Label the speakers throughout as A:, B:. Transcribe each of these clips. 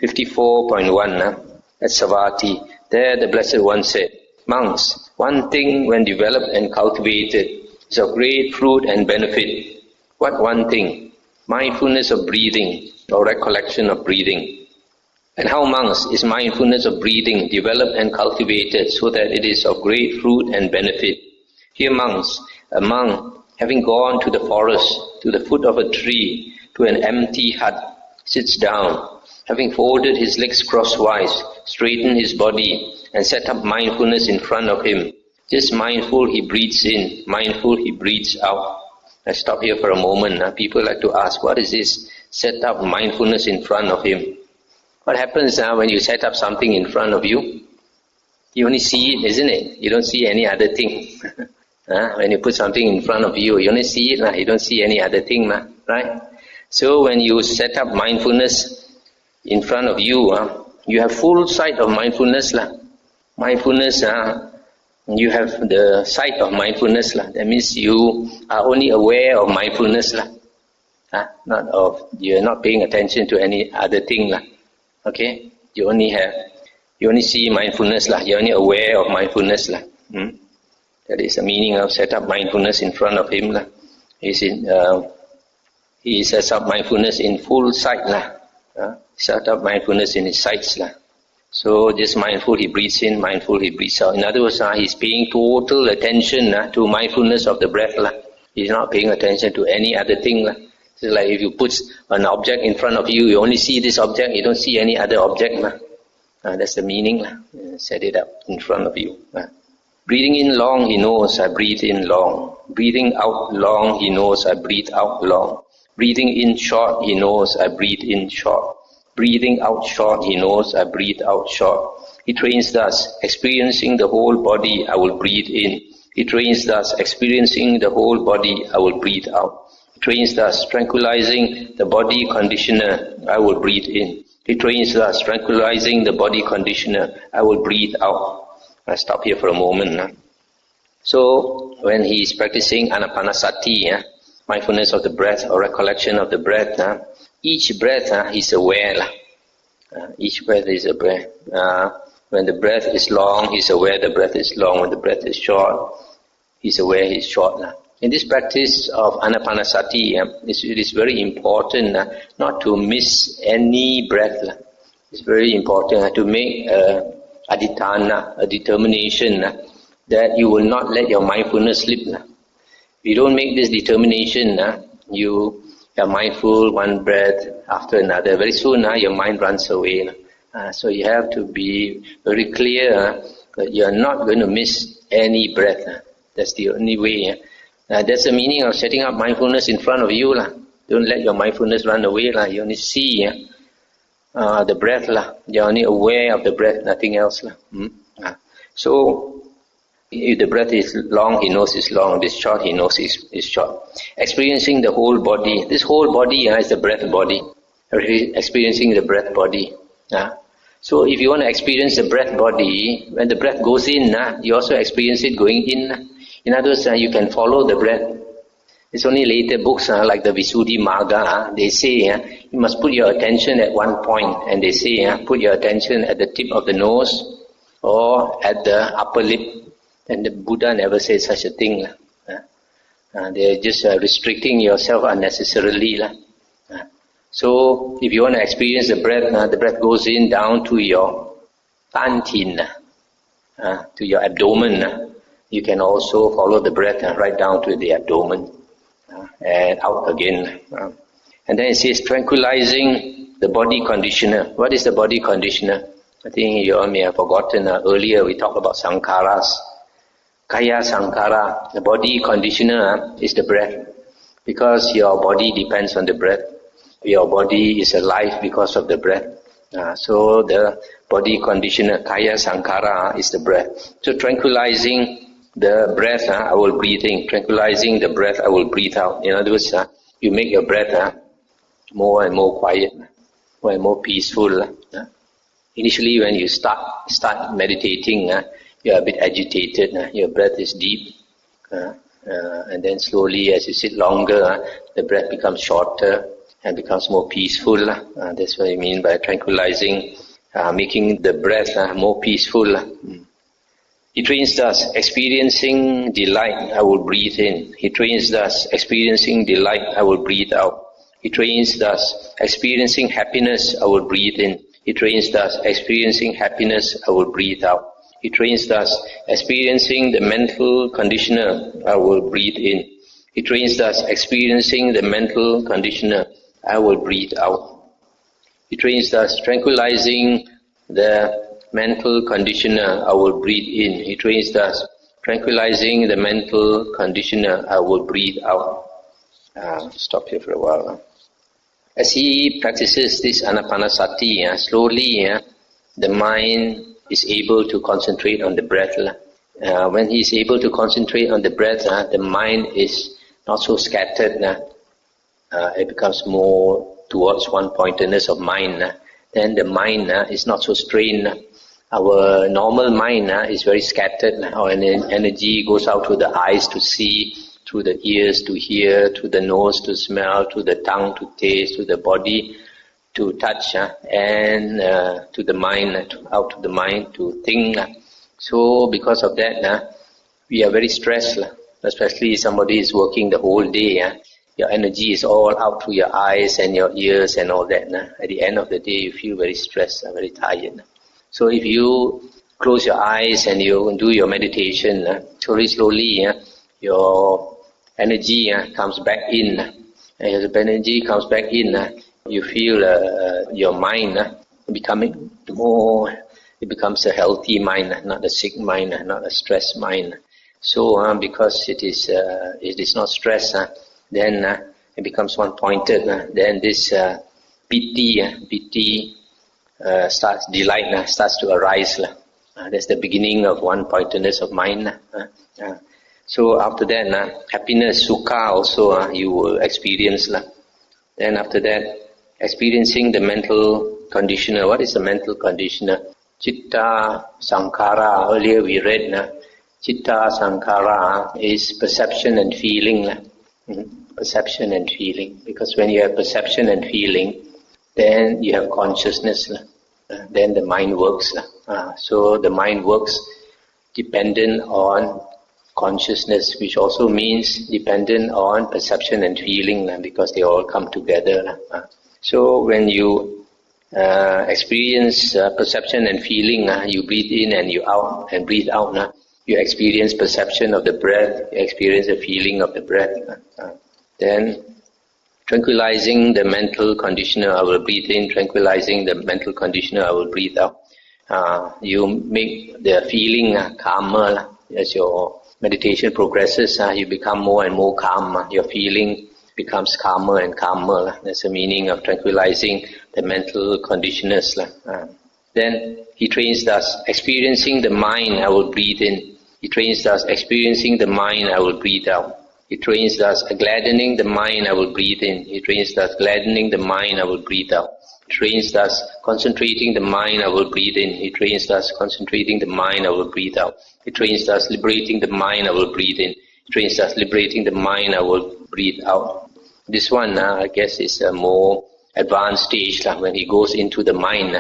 A: SN54.1 at Savatthi. There the Blessed One said, "Monks, one thing when developed and cultivated is of great fruit and benefit." What one thing? Mindfulness of breathing, or recollection of breathing. And how, monks, is mindfulness of breathing developed and cultivated so that it is of great fruit and benefit? Here, monks, a monk, having gone to the forest, to the foot of a tree, to an empty hut, sits down, having folded his legs crosswise, straightened his body, and set up mindfulness in front of him. Just mindful he breathes in, mindful he breathes out. I stop here for a moment. People like to ask, what is this? Set up mindfulness in front of him. What happens when you set up something in front of you? You only see it, isn't it? You don't see any other thing. When you put something in front of you, you only see it, you don't see any other thing, right? So when you set up mindfulness in front of you, you have full sight of mindfulness. Mindfulness, you have the sight of mindfulness. That means you are only aware of mindfulness. You're not paying attention to any other thing. Okay? You only see mindfulness. You're only aware of mindfulness. That is the meaning of set up mindfulness in front of him. He sets up mindfulness in full sight. Set up mindfulness in his sights. So just mindful he breathes in, mindful he breathes out. In other words, he's paying total attention to mindfulness of the breath. He's not paying attention to any other thing. It's like if you put an object in front of you, you only see this object, you don't see any other object. That's the meaning. Set it up in front of you. Breathing in long, he knows I breathe in long. Breathing out long, he knows I breathe out long. Breathing in short, he knows I breathe in short. Breathing out short, he knows I breathe out short. He trains thus, experiencing the whole body, I will breathe in. He trains thus, experiencing the whole body, I will breathe out. He trains thus, tranquilizing the body conditioner, I will breathe in. He trains thus, tranquilizing the body conditioner, I will breathe out. I stop here for a moment. So when he is practicing Anapanasati, mindfulness of the breath or recollection of the breath, each breath he's aware. Each breath is aware. When the breath is long, he's aware the breath is long. When the breath is short, he's aware he's short. In this practice of Anapanasati, it is very important not to miss any breath. It's very important to make adhitthana, a determination that you will not let your mindfulness slip. If you don't make this determination, you are mindful one breath after another. Very soon your mind runs away. So you have to be very clear that you are not going to miss any breath. That's the only way. That's the meaning of setting up mindfulness in front of you. Don't let your mindfulness run away. You only see the breath. You're only aware of the breath, nothing else. So if the breath is long, he knows it's long. If it's short, he knows it's short. Experiencing the whole body. This whole body is the breath body. Experiencing the breath body. So if you want to experience the breath body, when the breath goes in, you also experience it going in. In other words, you can follow the breath. It's only later books like the Visuddhi Magga, they say you must put your attention at one point, and they say put your attention at the tip of the nose or at the upper lip. And the Buddha never said such a thing. They're just restricting yourself unnecessarily. So if you want to experience the breath goes in down to your tantin, to your abdomen. You can also follow the breath right down to the abdomen and out again. And then it says tranquilizing the body conditioner. What is the body conditioner? I think you all may have forgotten. Earlier we talked about sankharas. Kaya sankhara, the body conditioner is the breath. Because your body depends on the breath. Your body is alive because of the breath. So the body conditioner, kaya sankhara, is the breath. So tranquilizing the breath, I will breathe in. Tranquilizing the breath, I will breathe out. In other words, you make your breath more and more quiet, more and more peaceful. Initially when you start meditating, you're a bit agitated, your breath is deep, and then slowly as you sit longer, the breath becomes shorter, and becomes more peaceful. That's what I mean by tranquilizing, making the breath more peaceful. He trains thus, experiencing delight, I will breathe in. He trains thus, experiencing delight, I will breathe out. He trains thus, experiencing happiness, I will breathe in. He trains thus, experiencing happiness, I will breathe out. He trains thus, experiencing the mental conditioner, I will breathe in. He trains thus, experiencing the mental conditioner, I will breathe out. He trains thus, tranquilizing the mental conditioner, I will breathe in. He trains thus, tranquilizing the mental conditioner, I will breathe out. Stop here for a while. As he practices this Anapanasati, slowly the mind is able to concentrate on the breath. When he is able to concentrate on the breath, the mind is not so scattered. It becomes more towards one-pointedness of mind. Then the mind is not so strained. Our normal mind is very scattered. Our energy goes out through the eyes to see, through the ears to hear, through the nose to smell, through the tongue to taste, through the body to touch, and to the mind, out to the mind to think. So because of that, we are very stressed, especially if somebody is working the whole day. Your energy is all out through your eyes and your ears and all that. At the end of the day, you feel very stressed, very tired. So if you close your eyes and you do your meditation, slowly, your energy comes back in. And as the energy comes back in, you feel your mind becoming more, it becomes a healthy mind, not a sick mind, not a stressed mind. So because it is not stressed, then it becomes one-pointed. Then this piti starts, delight starts to arise. That's the beginning of one-pointedness of mind. So after that, happiness, sukha also you will experience. Then after that, experiencing the mental conditioner. What is the mental conditioner? Chitta sankhara. Earlier we read, chitta sankhara is perception and feeling. Perception and feeling. Because when you have perception and feeling, then you have consciousness. Then the mind works. So the mind works dependent on consciousness, which also means dependent on perception and feeling, because they all come together. So when you experience perception and feeling, you breathe in and you out and breathe out. You experience perception of the breath, you experience the feeling of the breath. Then tranquilizing the mental conditioner, I will breathe in. Tranquilizing the mental conditioner, I will breathe out. You make the feeling calmer. As your meditation progresses, you become more and more calm. Your feeling becomes calmer and calmer. That's the meaning of tranquilizing the mental conditioners. Then he trains thus, experiencing the mind, I will breathe in. He trains thus, experiencing the mind, I will breathe out. He trains thus, gladdening the mind, I will breathe in. He trains thus, gladdening the mind, I will breathe out. He trains thus, concentrating the mind, I will breathe in. He trains thus, concentrating the mind, I will breathe out. He trains thus, liberating the mind, I will breathe in. He trains thus, liberating the mind, I will breathe out. This one, I guess, is a more advanced stage. When he goes into the mind,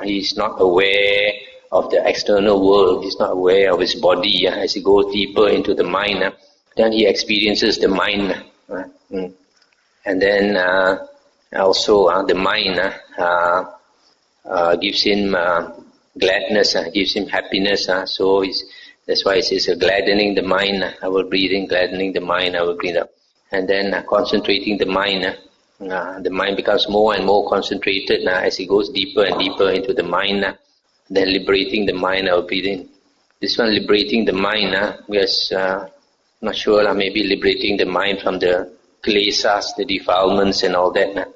A: he's not aware of the external world. He's not aware of his body. As he goes deeper into the mind, then he experiences the mind. And then also the mind gives him gladness, gives him happiness. So that's why it says gladdening the mind, I will breathe in, gladdening the mind, I will breathe out. And then concentrating the mind becomes more and more concentrated as he goes deeper and deeper into the mind. Then liberating the mind, I will breathe in. This one, liberating the mind, yes, not sure, maybe liberating the mind from the klesas, the defilements and all that.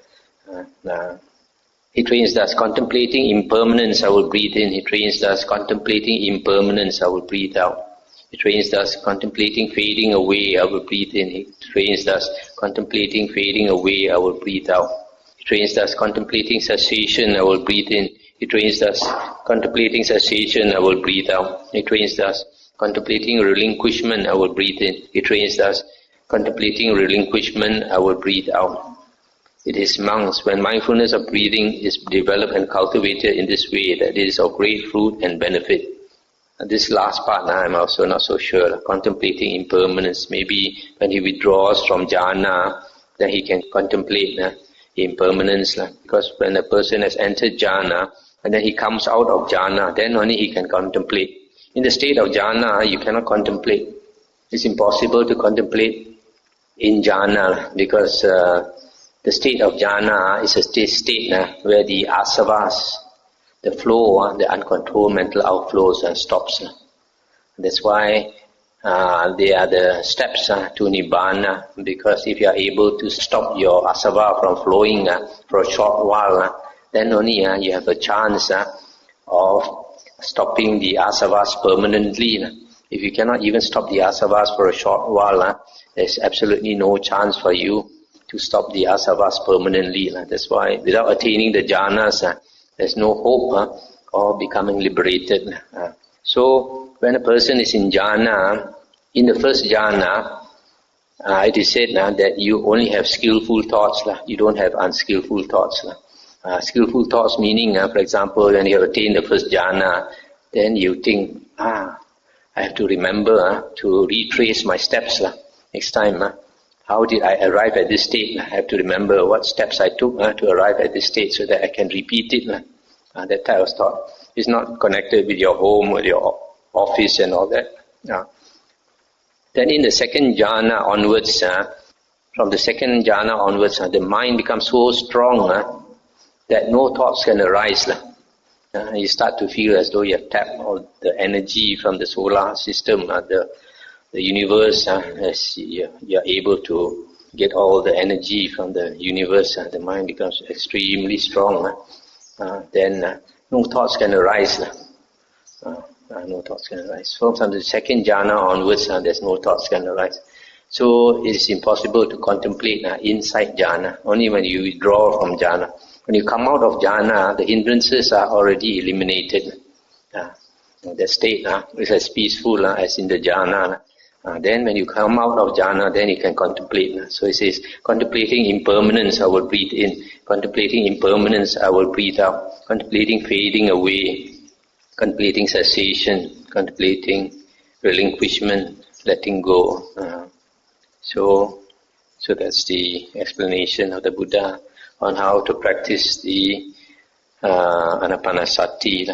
A: He trains thus, contemplating impermanence, I will breathe in. He trains thus, contemplating impermanence, I will breathe out. He trains thus, contemplating fading away, I will breathe in. He trains thus, contemplating fading away, I will breathe out. He trains thus, contemplating cessation, I will breathe in. He trains thus, contemplating cessation, I will breathe out. He trains thus, contemplating relinquishment, I will breathe in. He trains thus, contemplating relinquishment, I will breathe out. It is monks, when mindfulness of breathing is developed and cultivated in this way, that it is of great fruit and benefit. This last part, I'm also not so sure. Contemplating impermanence. Maybe when he withdraws from jhana, then he can contemplate impermanence. Because when a person has entered jhana, and then he comes out of jhana, then only he can contemplate. In the state of jhana, you cannot contemplate. It's impossible to contemplate in jhana, because the state of jhana is a state where the asavas, the flow, the uncontrolled mental outflows stops. That's why they are the steps to nibbana, because if you are able to stop your asava from flowing for a short while, then only you have a chance of stopping the asavas permanently. If you cannot even stop the asavas for a short while, there's absolutely no chance for you to stop the asavas permanently. That's why without attaining the jhanas, there's no hope of becoming liberated. So when a person is in jhana, in the first jhana, it is said that you only have skillful thoughts. You don't have unskillful thoughts. Skillful thoughts meaning, for example, when you have attained the first jhana, then you think, I have to remember to retrace my steps next time. How did I arrive at this state? I have to remember what steps I took to arrive at this state so that I can repeat it. That type of thought is not connected with your home or your office and all that. Then in the second jhana onwards, from the second jhana onwards, the mind becomes so strong that no thoughts can arise. You start to feel as though you have tapped all the energy from the solar system, the universe, as you are able to get all the energy from the universe, the mind becomes extremely strong. Then no thoughts can arise. No thoughts can arise. So from the second jhana onwards, there's no thoughts can arise. So it is impossible to contemplate inside jhana. Only when you withdraw from jhana. When you come out of jhana, the hindrances are already eliminated. The state is as peaceful as in the jhana. Then when you come out of jhana, then you can contemplate. So it says, contemplating impermanence, I will breathe in. Contemplating impermanence, I will breathe out. Contemplating fading away. Contemplating cessation. Contemplating relinquishment, letting go. So that's the explanation of the Buddha on how to practice the Anapanasati.